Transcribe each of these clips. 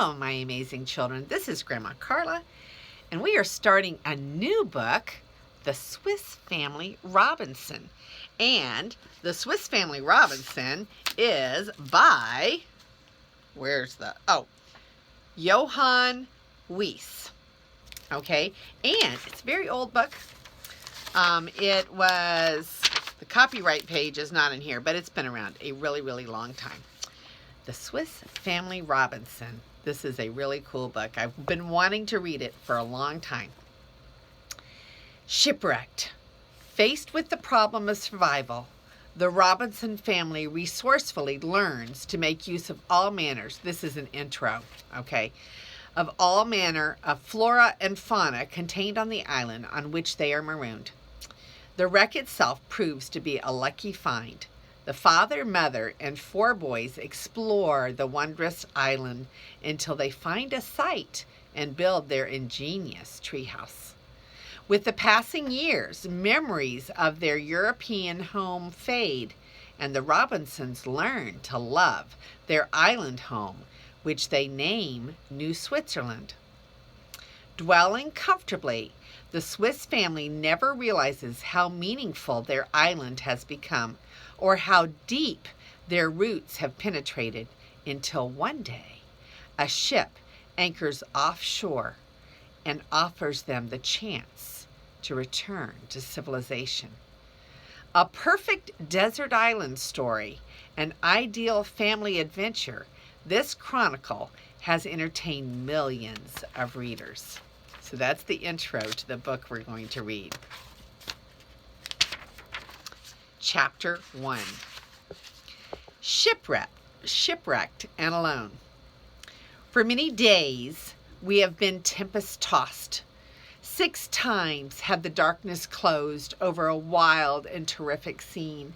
Hello, my amazing children. This is Grandma Carla, and we are starting a new book, The Swiss Family Robinson. And The Swiss Family Robinson is by, Johann Wyss. Okay, and it's a very old book. The copyright page is not in here, but it's been around a really, really long time. The Swiss Family Robinson. This is a really cool book. I've been wanting to read it for a long time. Shipwrecked. Faced with the problem of survival, the Robinson family resourcefully learns to make use of all manners. This is an intro, okay? Of all manner of flora and fauna contained on the island on which they are marooned. The wreck itself proves to be a lucky find. The father, mother, and 4 boys explore the wondrous island until they find a site and build their ingenious treehouse. With the passing years, memories of their European home fade, and the Robinsons learn to love their island home, which they name New Switzerland. Dwelling comfortably, the Swiss family never realizes how meaningful their island has become, or how deep their roots have penetrated, until one day a ship anchors offshore and offers them the chance to return to civilization. A perfect desert island story, an ideal family adventure, this chronicle has entertained millions of readers. So that's the intro to the book we're going to read. Chapter 1. Shipwrecked and alone. For many days we have been tempest-tossed. 6 times have the darkness closed over a wild and terrific scene,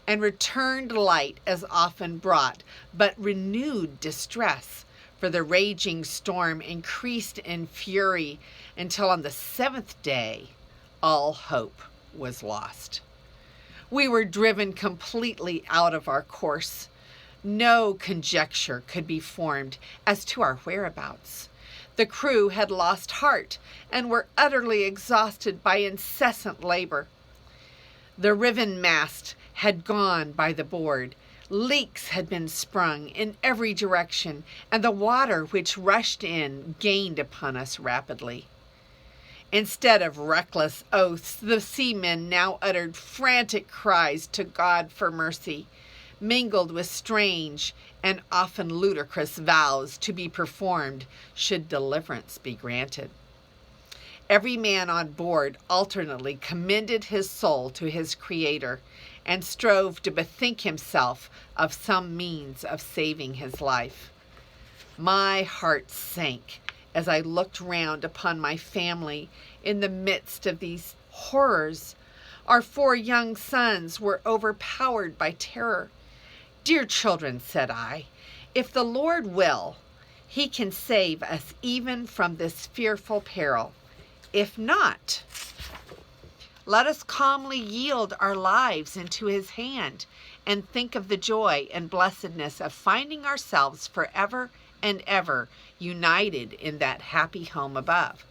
and returned light as often brought but renewed distress, for the raging storm increased in fury until on the 7th day all hope was lost. We were driven completely out of our course. No conjecture could be formed as to our whereabouts. The crew had lost heart and were utterly exhausted by incessant labor. The riven mast had gone by the board. Leaks had been sprung in every direction, and the water which rushed in gained upon us rapidly. Instead of reckless oaths, the seamen now uttered frantic cries to God for mercy, mingled with strange and often ludicrous vows to be performed should deliverance be granted. Every man on board alternately commended his soul to his Creator and strove to bethink himself of some means of saving his life. My heart sank as I looked round upon my family in the midst of these horrors. Our 4 young sons were overpowered by terror. "Dear children," said I, "if the Lord will, he can save us even from this fearful peril. If not, let us calmly yield our lives into his hand and think of the joy and blessedness of finding ourselves forever and ever united in that happy home above."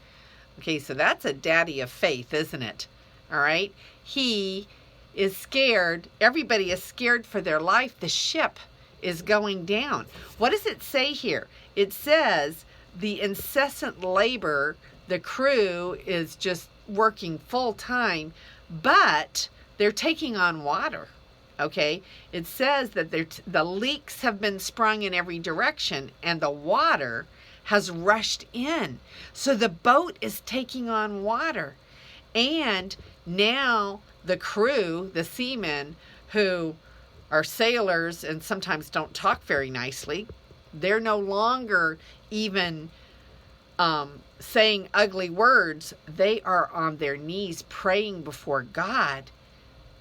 Okay, so that's a daddy of faith, isn't it? All right. He is scared. Everybody is scared for their life. The ship is going down. What does it say here? It says the incessant labor, the crew is just working full time, but they're taking on water. Okay, it says that the leaks have been sprung in every direction and the water has rushed in. So the boat is taking on water. And now the crew, the seamen who are sailors and sometimes don't talk very nicely, they're no longer even saying ugly words. They are on their knees praying before God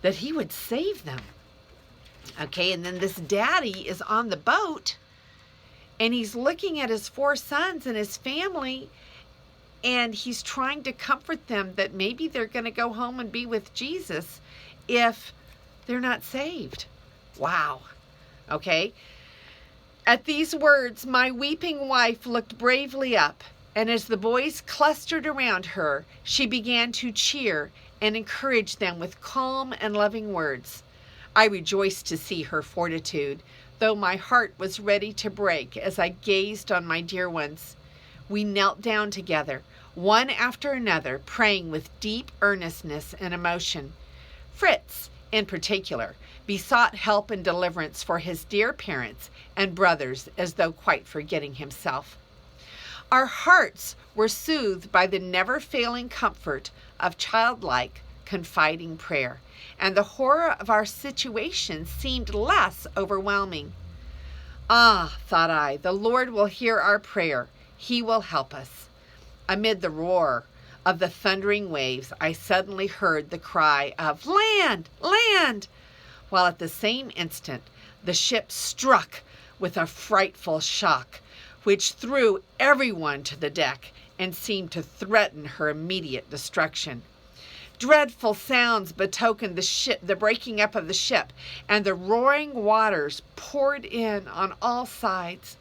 that he would save them. Okay, and then this daddy is on the boat and he's looking at his 4 sons and his family, and he's trying to comfort them that maybe they're going to go home and be with Jesus if they're not saved. Wow. Okay. At these words, my weeping wife looked bravely up, and as the boys clustered around her, she began to cheer and encourage them with calm and loving words. I rejoiced to see her fortitude, though my heart was ready to break as I gazed on my dear ones. We knelt down together, one after another, praying with deep earnestness and emotion. Fritz, in particular, besought help and deliverance for his dear parents and brothers as though quite forgetting himself. Our hearts were soothed by the never-failing comfort of childlike, confiding prayer, and the horror of our situation seemed less overwhelming. Ah, thought I, the Lord will hear our prayer. He will help us. Amid the roar of the thundering waves, I suddenly heard the cry of "Land! Land!" while at the same instant the ship struck with a frightful shock, which threw everyone to the deck and seemed to threaten her immediate destruction. Dreadful sounds betokened the breaking up of the ship, and the roaring waters poured in on all sides.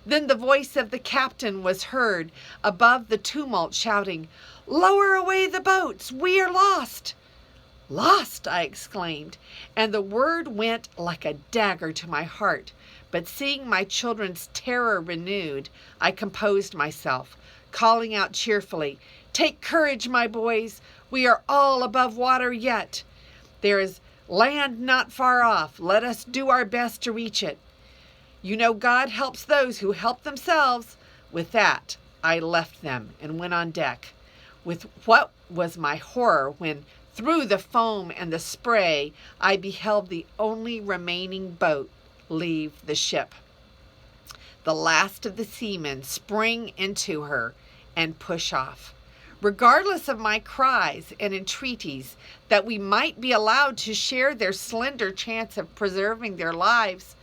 Then the voice of the captain was heard above the tumult, shouting, "Lower away the boats! We are lost!" "Lost!" I exclaimed, and the word went like a dagger to my heart. But seeing my children's terror renewed, I composed myself, calling out cheerfully, "Take courage, my boys! We are all above water yet. There is land not far off. Let us do our best to reach it. You know God helps those who help themselves." With that, I left them and went on deck. With what was my horror when, through the foam and the spray, I beheld the only remaining boat leave the ship. The last of the seamen spring into her and push off. Regardless of my cries and entreaties that we might be allowed to share their slender chance of preserving their lives,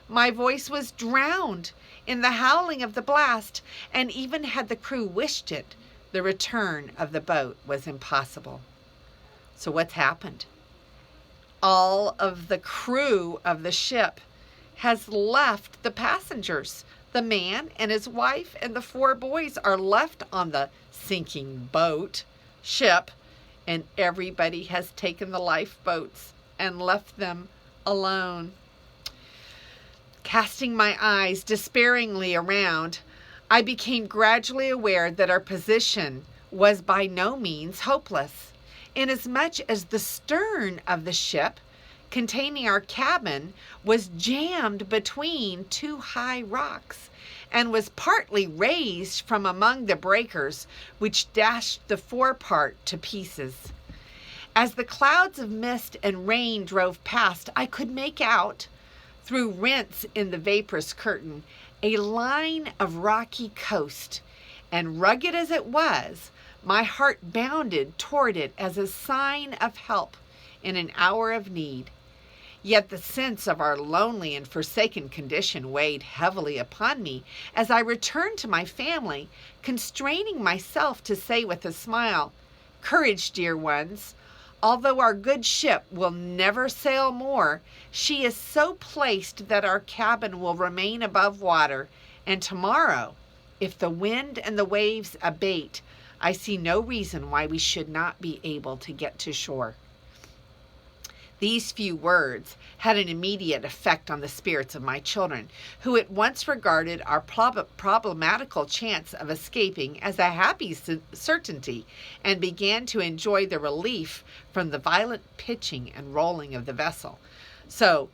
my voice was drowned in the howling of the blast, and even had the crew wished it, the return of the boat was impossible. So what's happened? All of the crew of the ship has left the passengers. The man and his wife and the 4 boys are left on the sinking ship, and everybody has taken the lifeboats and left them alone. Casting my eyes despairingly around, I became gradually aware that our position was by no means hopeless, inasmuch as the stern of the ship, containing our cabin, was jammed between 2 high rocks, and was partly raised from among the breakers, which dashed the forepart to pieces. As the clouds of mist and rain drove past, I could make out, through rents in the vaporous curtain, a line of rocky coast, and rugged as it was, my heart bounded toward it as a sign of help in an hour of need. Yet the sense of our lonely and forsaken condition weighed heavily upon me as I returned to my family, constraining myself to say with a smile, "Courage, dear ones. Although our good ship will never sail more, she is so placed that our cabin will remain above water, and tomorrow, if the wind and the waves abate, I see no reason why we should not be able to get to shore." These few words had an immediate effect on the spirits of my children, who at once regarded our problematical chance of escaping as a happy certainty, and began to enjoy the relief from the violent pitching and rolling of the vessel. So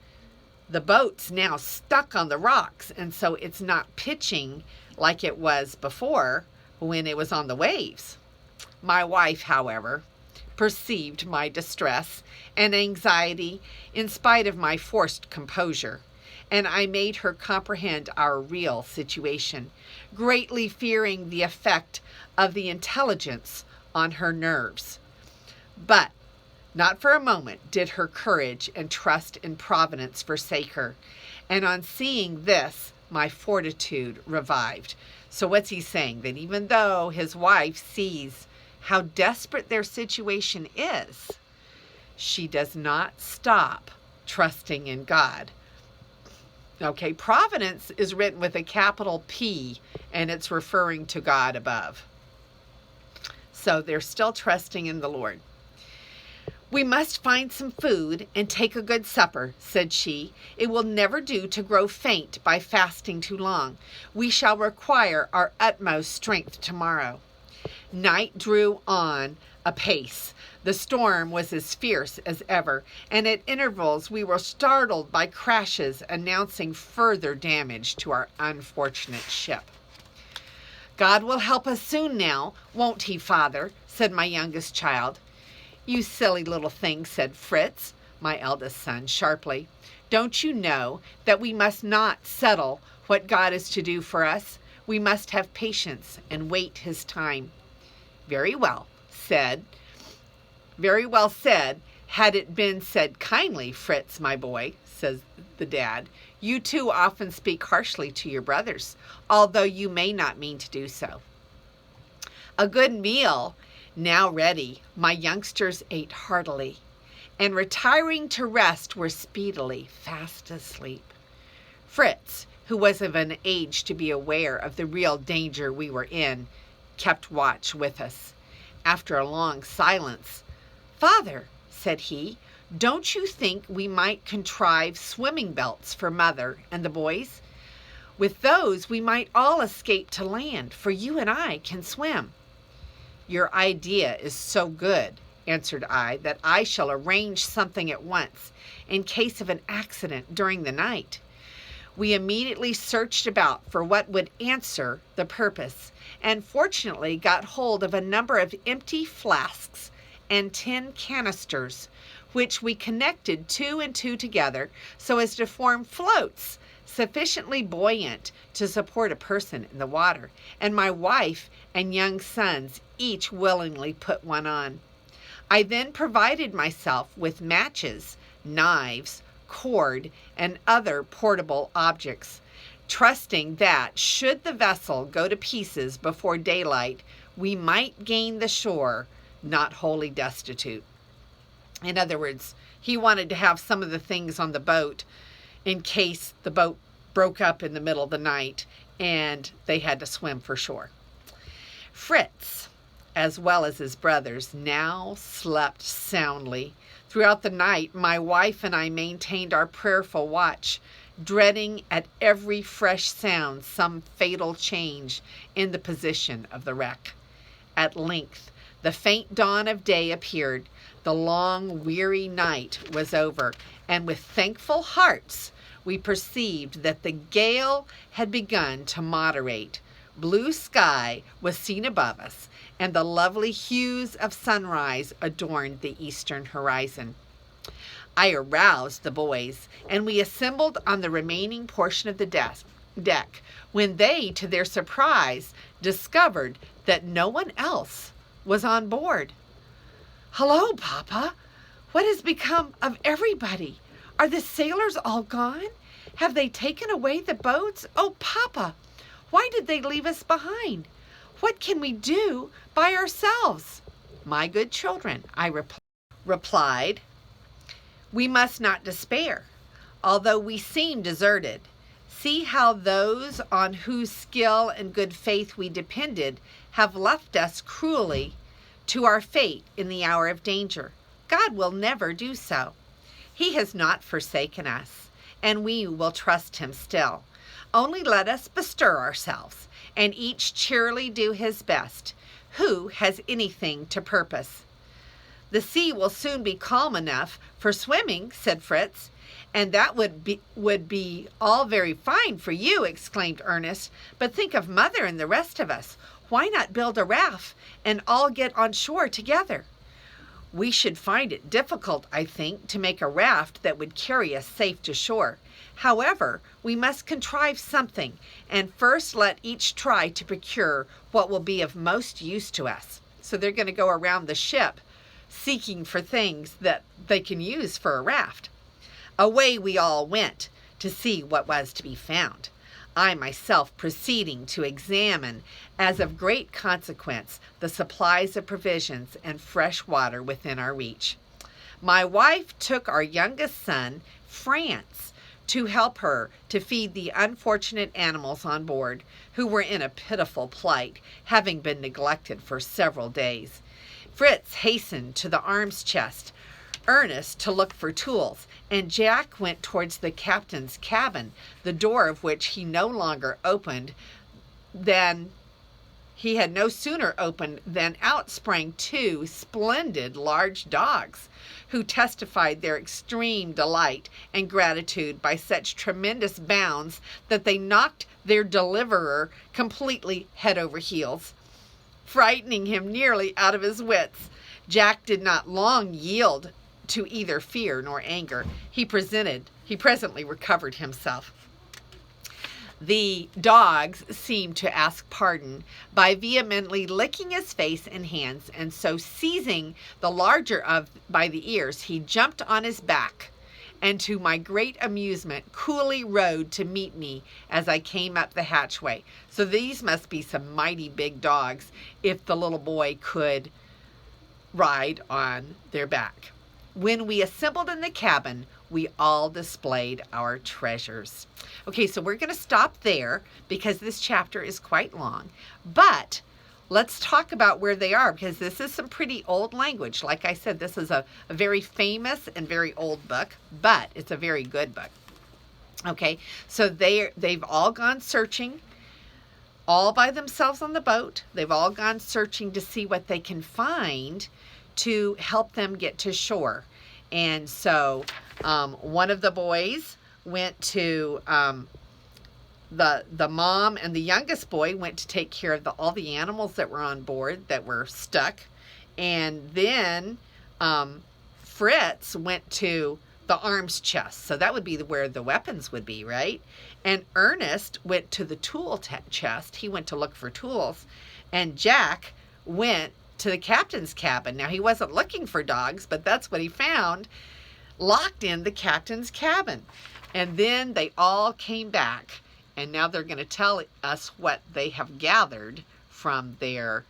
the boat's now stuck on the rocks, and so it's not pitching like it was before when it was on the waves. My wife, however, perceived my distress and anxiety in spite of my forced composure, and I made her comprehend our real situation, greatly fearing the effect of the intelligence on her nerves. But not for a moment did her courage and trust in Providence forsake her, and on seeing this, my fortitude revived. So what's he saying? That even though his wife sees how desperate their situation is, she does not stop trusting in God. Okay, providence is written with a capital P, and it's referring to God above. So they're still trusting in the Lord. "We must find some food and take a good supper," said she. "It will never do to grow faint by fasting too long. We shall require our utmost strength tomorrow." Night drew on apace. The storm was as fierce as ever, and at intervals we were startled by crashes announcing further damage to our unfortunate ship. "God will help us soon now, won't he, Father?" said my youngest child. "You silly little thing," said Fritz, my eldest son, sharply. "Don't you know that we must not settle what God is to do for us? We must have patience and wait his time." Very well said. Had it been said kindly, Fritz, my boy," says the dad. "You too often speak harshly to your brothers, although you may not mean to do so." A good meal now ready, my youngsters ate heartily, and retiring to rest were speedily fast asleep. Fritz, who was of an age to be aware of the real danger we were in, kept watch with us. After a long silence, "Father," said he, "don't you think we might contrive swimming belts for Mother and the boys? With those we might all escape to land, for you and I can swim." "Your idea is so good," answered I, "that I shall arrange something at once, in case of an accident during the night." We immediately searched about for what would answer the purpose, and fortunately got hold of a number of empty flasks and tin canisters, which we connected 2 and 2 together so as to form floats sufficiently buoyant to support a person in the water, and my wife and young sons each willingly put one on. I then provided myself with matches, knives, cord, and other portable objects, trusting that, should the vessel go to pieces before daylight, we might gain the shore not wholly destitute. In other words, he wanted to have some of the things on the boat in case the boat broke up in the middle of the night and they had to swim for shore. Fritz, as well as his brothers, now slept soundly. Throughout the night, my wife and I maintained our prayerful watch, dreading at every fresh sound some fatal change in the position of the wreck. At length, the faint dawn of day appeared. The long, weary night was over, and with thankful hearts, we perceived that the gale had begun to moderate. Blue sky was seen above us, and the lovely hues of sunrise adorned the eastern horizon. I aroused the boys, and we assembled on the remaining portion of the deck, when they, to their surprise, discovered that no one else was on board. "Hello, Papa! What has become of everybody? Are the sailors all gone? Have they taken away the boats? Oh, Papa, why did they leave us behind? What can we do by ourselves?" "My good children," I replied, "we must not despair, although we seem deserted. See how those on whose skill and good faith we depended have left us cruelly to our fate in the hour of danger. God will never do so. He has not forsaken us, and we will trust him still. Only let us bestir ourselves, and each cheerily do his best, who has anything to purpose." "The sea will soon be calm enough for swimming," said Fritz. "And that would be all very fine for you," exclaimed Ernest. "But think of Mother and the rest of us. Why not build a raft and all get on shore together?" "We should find it difficult, I think, to make a raft that would carry us safe to shore. However, we must contrive something, and first let each try to procure what will be of most use to us." So they're going to go around the ship seeking for things that they can use for a raft. Away we all went to see what was to be found, I myself proceeding to examine, as of great consequence, the supplies of provisions and fresh water within our reach. My wife took our youngest son, France, to help her to feed the unfortunate animals on board, who were in a pitiful plight, having been neglected for several days. Fritz hastened to the arms chest, Ernest to look for tools, and Jack went towards the captain's cabin, the door of which he no longer opened than he had no sooner opened than out sprang two splendid large dogs, who testified their extreme delight and gratitude by such tremendous bounds that they knocked their deliverer completely head over heels, frightening him nearly out of his wits. Jack did not long yield to either fear nor anger. He presently recovered himself. The dogs seemed to ask pardon by vehemently licking his face and hands, and so seizing the larger by the ears, he jumped on his back, and to my great amusement coolly rode to meet me as I came up the hatchway. So these must be some mighty big dogs if the little boy could ride on their back. When we assembled in the cabin, we all displayed our treasures. Okay, so we're going to stop there because this chapter is quite long. But let's talk about where they are, because this is some pretty old language. Like I said, this is a very famous and very old book, but it's a very good book. Okay, so they've all gone searching all by themselves on the boat. They've all gone searching to see what they can find to help them get to shore. And so one of the boys went to the mom, and the youngest boy went to take care of all the animals that were on board that were stuck. And then Fritz went to the arms chest. So that would be where the weapons would be, right? And Ernest went to the tool chest. He went to look for tools. And Jack went to the captain's cabin. Now, he wasn't looking for dogs, but that's what he found, locked in the captain's cabin. And then they all came back, and now they're going to tell us what they have gathered from their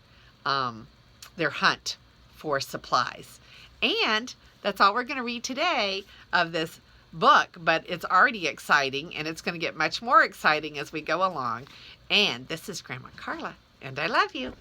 hunt for supplies. And that's all we're going to read today of this book, but it's already exciting, and it's going to get much more exciting as we go along. And this is Grandma Carla, and I love you.